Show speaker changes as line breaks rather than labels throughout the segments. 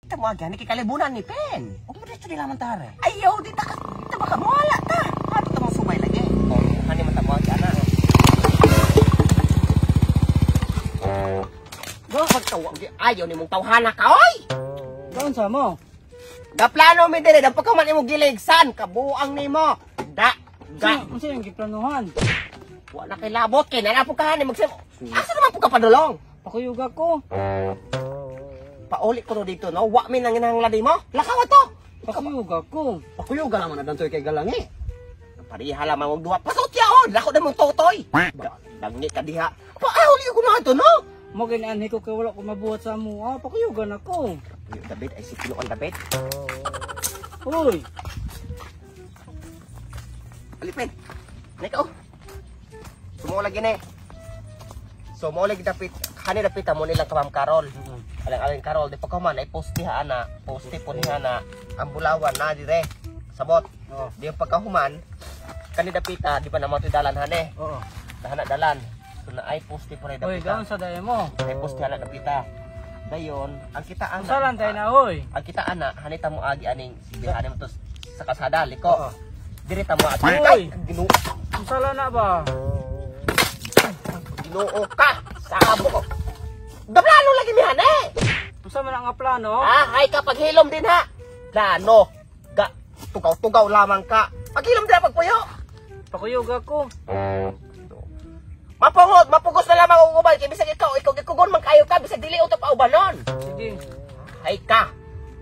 Kita mo agi, ni kikalibunan ni Pen.
Huwag mo dito nila mantara.
Ayaw, di ta baka mawala ta. Ato ta mong sumay lagi. O, hani man ta mo agi, ana. Magtawag, ayaw ni mong tawhana ka, oy!
Doon sa mo?
Gaplano mi dire, dapat ka man imo giligsan, kabuang nimo.
Ano yung giplanuhan?
Wala kay labot kay nanapo ka ni magsim. Asa naman po ka padulong?
Pakuyuga ko.
Pauli ko no dito, no? Wa mi nang inahanglan mo. Lakaw to.
Pakuyuga ko.
Pakuyuga naman na dantoy kay galangi.
Pariha lamang og duwa. Pasot yaon, lako na mong totoy. Dangi ka diha. Pauli ko na ito, no?
Mo ginanhi ko kay wala ko mabuhat sa mo. Pakuyuga na ko.
Yung David ay si Pino ang David.
Uy.
Alipin. Nek oh. Sumo lagi ni. Sumo lagi dapit. Hani dapit mo nilang kamam Karol. Alang Karol, di pa ko man ay posti ha ana. Posti po niya na ang bulawan na dire. Sabot. Di yung pagkahuman kani dapita, di pa naman ito dalan hane.
Oo.
Dahana dalan. So na ay posti po rin
Uy,
dapita.
gawin sa daya mo.
Ay posti hana dapita. Dayon, ang kitaan
Salan tayo na, uy.
ang kitaan na hanita mo agi aning sibihan mo to sa kasada liko. Diri ta mo agi.
Uy!
Ginoo.
Sala na ba?
Ginoo ka. Sabo ko. Gablano lagi mi hane.
Usa man ang plano?
Ay kapag hilom din ha. Plano. Tugaw lamang ka. Pag hilom din pagpuyo.
Pakuyuga ko.
Mapugos na lamang ang ubal. Kaya bisag ikaw gikugon man kayo ka. Bisag dili utap ubanon.
Sige.
Ay ka.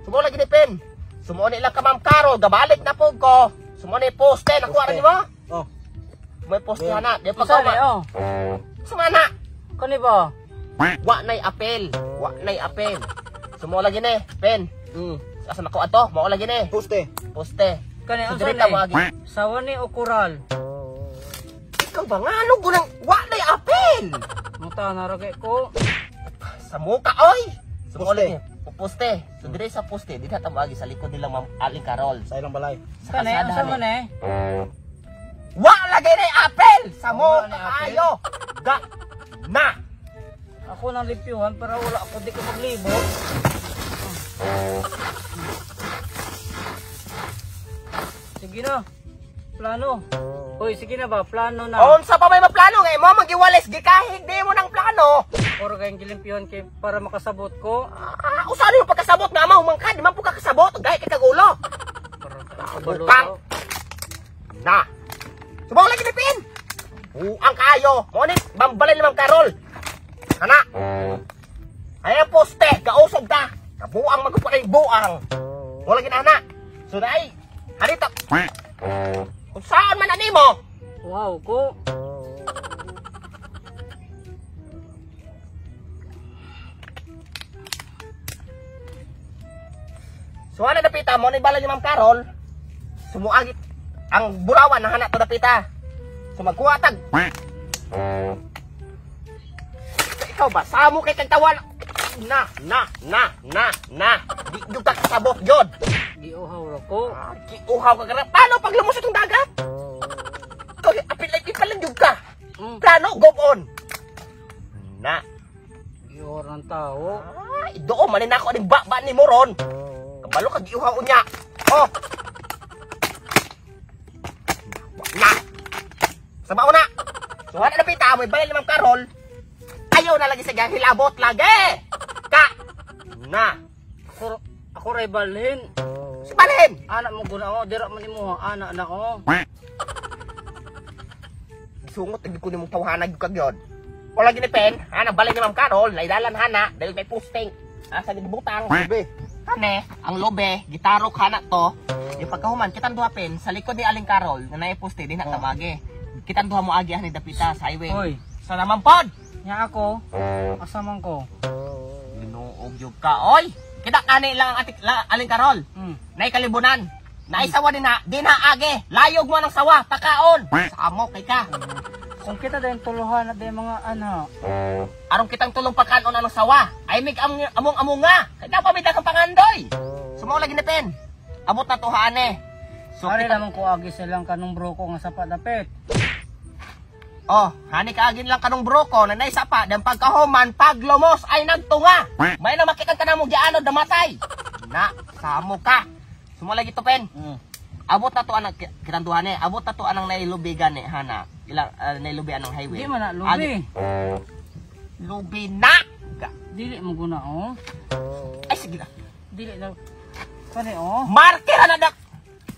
Sumo lagi ni Pen. Sumo ni lang ka Ma'am Carol. Gabalik na po ko. Sumo ni poste. Nakuha rin mo?
Oh.
May poste na. Di pa
Usa
ka
ni, oh.
Sumana.
Kani ba?
Wa nay apel. Wa nay apel. Sumo lagi ni Pen. Asa nakuha to? Mao lagi ni.
Poste.
Poste.
Kani
So,
ang
dirita mo
sali.
agi.
Sawa ni o kural.
Ikaw ba nga? Ano gunang wa nay apel?
Muta na ragay ko.
Sa muka, oy! Sumo
Poste.
lagi. Poste. So dire sa poste, di na tamagi sa likod nila Ma'am Aling Carol.
Sa ilang balay.
Sa
Kani ang
kasada
sama
ni.
ni.
Wa lagi ni apel! Sa
Wa
muka
nay apel.
ayo! Ga! Na!
Ako nang lipiwan para wala ako di ko maglibot. Sige na. Plano. Uy, sige na ba? Plano na.
Unsa pa may maplano nga mo magiwales gikahig di mo ng plano.
Or kayong gilimpiwan kay para makasabot ko.
Usa yung pagkasabot nga mahumang ka, di man po ka kasabot, gahi ka kagulo.
Para
Butang. Na. Subaw lagi ni Pin. Buang kayo. Mo ni bambalay ni Ma'am Carol. Kana. Ay poste, kausog ta. Kabuang magpakay buang. Wala gid ana. So dai, harita. Kung saan man ani mo?
Wow ko.
So ana dapita mo ni bala ni Ma'am Carol. Sumuagit ang burawan na hana to dapita. So magkuha tag. Ikaw ba samo kay kagtawan? Na. Di jud ka kasabot jud.
Giuhaw ra ko.
Kiuhaw ka gara. Paano pag lumusot ang dagat? Ikaw apil like ipalan jud ka. Plano go on. Na.
Giuhaw ng tao.
Ay, doon manin ako ning baba ni Moron. Kabalo ka giuhaw unya. Oh. Na. Sabaw na. So ana dapita mo ibalay ni Ma'am Carol. Ayaw na lagi sa gahilabot lagi. Ka. Na.
Ako ray balhin.
Si Balhin.
Anak mo guna ko, dira man imo anak na ko.
Sungot tigid ko nimo tawhanag kag yod. Wala gini Pen, ana balay ni Ma'am Carol, naidalan hana dahil may posting. Asa gid butang.
Be.
Kane, ang lobe, gitarok hana to. Yung pagkahuman kitang duha Pen sa likod ni Aling Carol na naiposte din na tamagi. Kitang duha mo agi ni dapita sa highway.
Oy,
Sa naman pod.
nya ako. Asamang ko.
Binuog yug ka, oy. Kita kani lang ang atik Aling Carol. Nay kalibunan. Naisawa din na, di na age. Layog mo ng sawa, takaon. Samo kay ka.
Kung kita din tuluhan at mga ano.
Arong kitang tulong pagkanon anong sawa. Ay mig among nga. Kaya pamida kang pangandoy. Sumaw lagi ni Pen. Abot na tuhane.
So, naman ko agi silang kanong bro ko nga sapat dapit.
Oh, hani kaagin lang kanong broko na naisa pa, dan pagkahuman, pag lumos ay nagtunga. May na makita ka na mo diano damatay. Na, samo ka. Sumula lagi to pen. Abot na to anang kitanduhan abot na to anang nailubigan ni hana. Ilang nailubi anong highway.
Di man na lubi.
Lubi na.
Dili mo guna oh.
Ay sige na.
Dili na. Kani oh.
Marker na dak.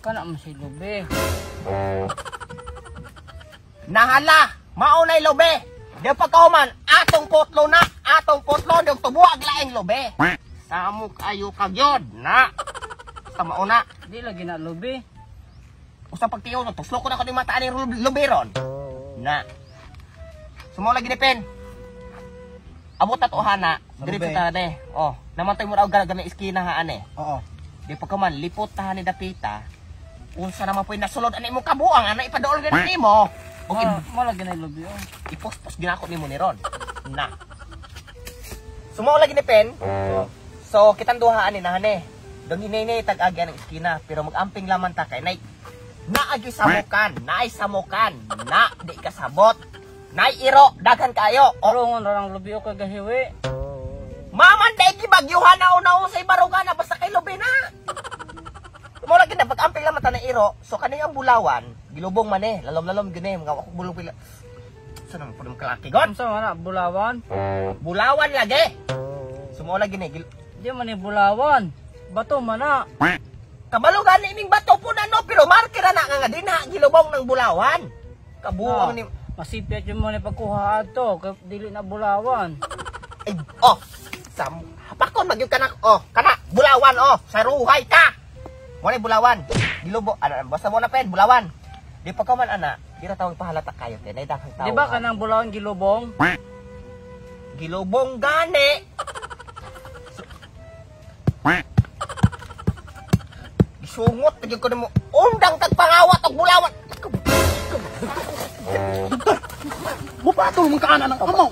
Kana man si lubi.
Nahala, maunay lobe. Di pagkahuman, atong potlo na, atong potlo, di tubuag laing lobe. Samok ayo kagyod na. Basta mauna.
Di lagi na lubi.
Usa pagtiyo no, tuslo ko na ko ni mataan ni lobe ron. Na. Sumo lagi ni pen. Abot na to hana, diri sa tane. Oh, namantay mo raw gana iskina haan eh.
Oo.
Di pagkaman lipot ta ni dapita. Unsa naman po'y nasulod ani mo kabuang ana ipadool gani nimo. Okay,
Mo lagi na lubi oh.
ipos-pos ginako nimo ni ron. Na. Sumo lagi ni pen. So kitang duhaan ni nahane. Dong hinay tag-agi ang iskina pero mag-amping laman ta kay nay. Naagi samukan, naay samukan, na di ka sabot. Nay iro daghan kayo. O
Rongon ra ang lubi o kay gahiwi.
maman day gibagyuhan na una sa barugan na basta kay lobe na. Mo lagi na pag-amping laman ta na iro. So kani ang bulawan, gilubong man eh, lalom-lalom gini mga ako bulong pila. Saan ang pudong kalaki gon?
Unsa man na bulawan?
Bulawan lagi. Sumo lagi ni
Di man ni bulawan. Bato man na.
kabalugan ni ining bato po na no, pero marker na nga dinha gilubong ng bulawan. Kabuang ni
Masipyat yung mo ni pagkuha ato, kay dili na bulawan.
ay, oh, sam pakon magyud kana oh, kana bulawan oh, sa ruhay ka. Mo ni bulawan. Gilubong ana basta mo na pen bulawan. Di pa ka man ana, di ra tawag pahalata kayo kay nay daghang tawo.
Di ba kanang bulawan gilubong?
Gilubong gani. Gisungot gyud ko nimo. Undang tagpangawat og bulawan.
Bupato mong kaana ng amaw.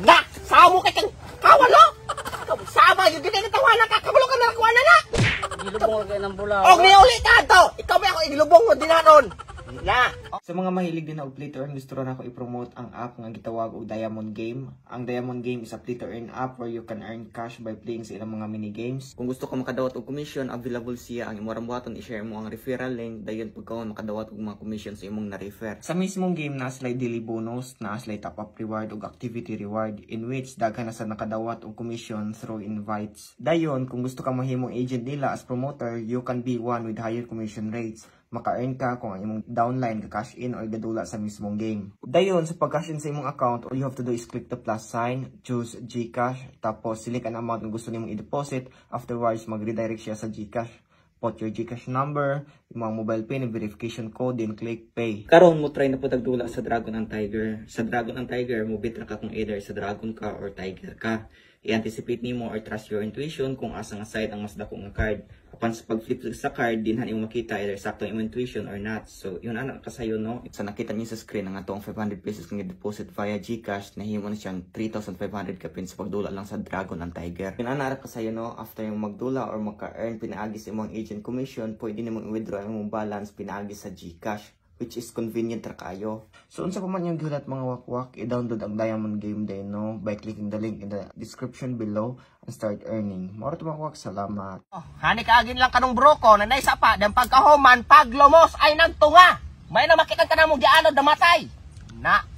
Na, samo kay kang kawalo. Sama yung gini tawanan ka, kabalo ka na kuana na.
Gilubong lagi ng bulawan.
Og niuli ka to. Ikaw may ako igilubong mo dinaron. Na.
Sa mga mahilig din na og play to earn, gusto rin ako i-promote ang app nga gitawag og Diamond Game. Ang Diamond Game is a play to earn app where you can earn cash by playing sa ilang mga mini games. Kung gusto ka makadawat og commission, available siya. Ang imong buhaton i-share mo ang referral link, dayon pagkaon makadawat og mga commission sa imong na-refer. Sa mismong game na slay daily bonus, na slay top up reward ug activity reward in which daghan na sa nakadawat og commission through invites. Dayon kung gusto ka mahimong agent nila as promoter, you can be one with higher commission rates. Maka-earn ka kung ang imong downline ka cash in or gadula sa mismong game. Dayon sa pag-cash in sa imong account, all you have to do is click the plus sign, choose GCash, tapos select ang amount na gusto nimong i-deposit. Afterwards, mag-redirect siya sa GCash. Put your GCash number, imong mobile pin, verification code, then click pay. Karon mo try na po tagdula sa Dragon and Tiger. Sa Dragon and Tiger, mo bitra ka kung either sa Dragon ka or Tiger ka. I-anticipate nimo or trust your intuition kung asa nga side ang mas dako nga card. Apan sa pag-flip sa card, dinhan imo makita either sakto ang intuition or not. So, yun ana kasayo no. Sa nakita niyo sa screen ang atong 500 pesos nga deposit via GCash, nahimo na siyang 3,500 ka pin sa pagdula lang sa Dragon and Tiger. Yun ana kasayo no, after yung magdula or maka-earn pinaagi sa imong agent commission, pwede nimong i-withdraw ang imong balance pinaagi sa GCash, which is convenient ra kayo. So unsa pa man yung gulat mga wakwak, i-download ang Diamond Game din no by clicking the link in the description below and start earning. Moro to mga wakwak, salamat.
Oh, hani kaagin lang kanong broko na naisa pa, dan pagkahuman, pag lumos ay nagtunga. May na makita ka na mo diano damatay. Na.